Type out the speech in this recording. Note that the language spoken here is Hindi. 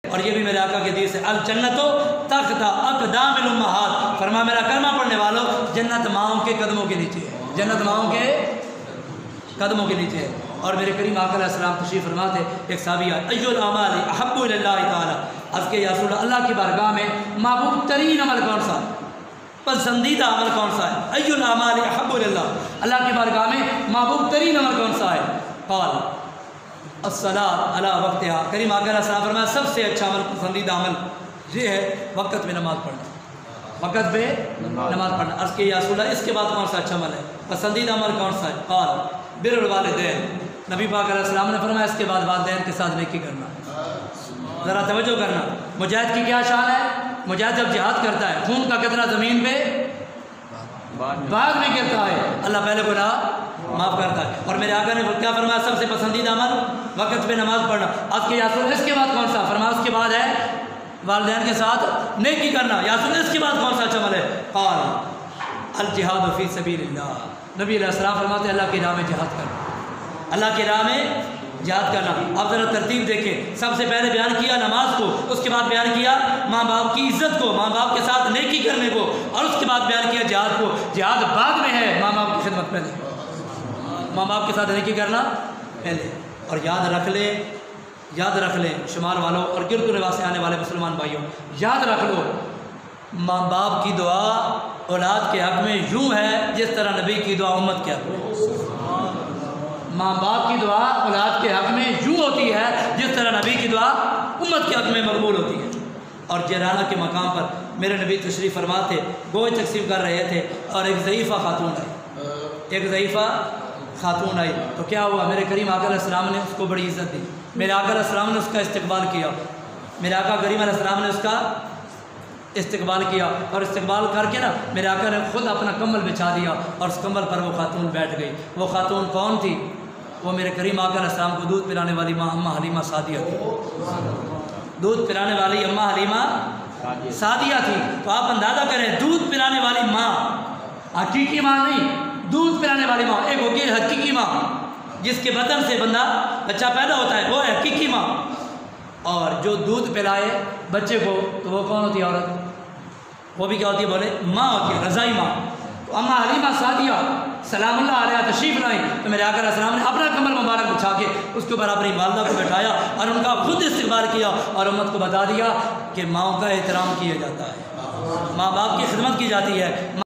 और ये भी मेरे आका के हदीस है, अल जन्नतो तख्ता अक़दामिल उम्महात, फरमा मेरा कलमा पढ़ने वालों, जन्नत माओं के कदमों के नीचे है, जन्नत माओं के कदमों के नीचे है। और मेरे करीम आका अलैहिस्सलाम तशरीफ़ फरमाते, एक साहबी अय्युल अमाली अहब्बु इलल्लाहि ताला, अर्ज़ के या रसूल अल्लाह, अल्लाह की बारगाह में महबूब तरीन अमल कौन सा है, पसंदीदा अमल कौन सा है? अय्युल अमाली अहब्बु इलल्लाह, अल्लाह की बारगाह में महबूब तरीन अमल कौन सा है? क़ाल अस्सलात अला वक्तिहा, करीम आका अलैहिस्सलाम फरमाया सबसे अच्छा अमल, पसंदीदा अमल ये है वक़्त में नमाज़ पढ़ना, वक़्त पे नमाज़ पढ़ना। अर्ज़ के या रसूल अल्लाह, इसके बाद कौन सा अच्छा अमल है, पसंदीदा अमल कौन सा है? क़ाल बिरुल वालिदैन, नबी पाक अलैहिस्सलाम ने फरमाया इसके बाद वालिदैन के साथ नेकी करना। ज़रा तवज्जो करना, मुजाहिद की क्या शान है? मुजाहिद जब जिहाद करता है, खून का कितना ज़मीन पे बाद में गिरता है, अल्लाह पहले गुनाह माफ़ करता है। और मेरे आका ने क्या फरमाया, सबसे पसंदीदा अमल वक़्त पे नमाज़ पढ़ना। आज के यासुल इसके बाद कौन सा? फरमाया उसके बाद है वालिदैन के साथ नेकी करना। यासुल इसके बाद कौन सा अच्छा अमल है? क़ाल अल जिहाद फ़ी सबीलिल्लाह, नबी अलैहिस्सलाम फरमाते अल्लाह की राह में जिहाद करना, अल्लाह की राह में जिहाद करना। आप ज़रा तरतीब देखें, सबसे पहले बयान किया नमाज को, उसके बाद बयान किया माँ बाप की इज़्ज़त को, माँ बाप के साथ नेकी करने को, और उसके बाद बयान किया जिहाद को। जिहाद बाद में है, माँ बाप की खिदमत पहले, माँ बाप के साथ नेकी करना पहले। और याद रख ले शुमार वालों और गिरद रिवाज से आने वाले मुसलमान भाइयों, याद रख लो, माँ बाप की दुआ औलाद के हक़ में यूँ है जिस तरह नबी की दुआ उम्मत के हक़ में। माँ बाप की दुआ औलाद के हक़ में यूँ होती है जिस तरह नबी की दुआ उम्मत के हक़ में मकबूल होती है। और जराना के मकाम पर मेरे नबी तशरीफ़ फरमा थे, गोश्त तकसीम कर रहे थे, और एक ज़ईफ़ा खातून आई, तो क्या हुआ, मेरे करीम आका अलैहिस्सलाम ने उसको बड़ी इज़्ज़त दी, मेरे आका अलैहिस्सलाम ने उसका इस्तकबाल किया, मेरे आका करीम अलैहिस्सलाम ने उसका इस्तकबाल किया, और इस्तकबाल करके ना मेरे आका ने खुद अपना कम्बल बिछा दिया, और उस कम्बल पर वो खातून बैठ गई। वो खातून कौन थी? वो मेरे करीम आका अलैहिस्सलाम को दूध पिलाने वाली माँ अम्मा हलीमा सादिया थी, दूध पिलाने वाली अम्मा हलीमा सादिया थी। तो आप अंदाज़ा करें, दूध पिलाने वाली माँ, हकीकी माँ नहीं, दूध पिलाने वाली माँ, एक होगी हकीकी माँ जिसके बदन से बच्चा पैदा होता है, वो है हकीकी माँ। और जो दूध पिलाए बच्चे को, तो वो कौन होती है औरत? वो भी क्या होती है? बोले माँ होती है, रज़ाई माँ। तो अम्मा हलीमा सादिया सलामुल्लाह अलैहा तशरीफ़ लाई, तो मेरे आका अलैहिस्सलाम ने अपना कमर मुबारक बिछा के उसके ऊपर अपनी वालदा को बैठाया और उनका खुद इस्तकबाल किया, और उम्मत को बता दिया कि माँ का एहतराम किया जाता है, माँ बाप की खिदमत की जाती है।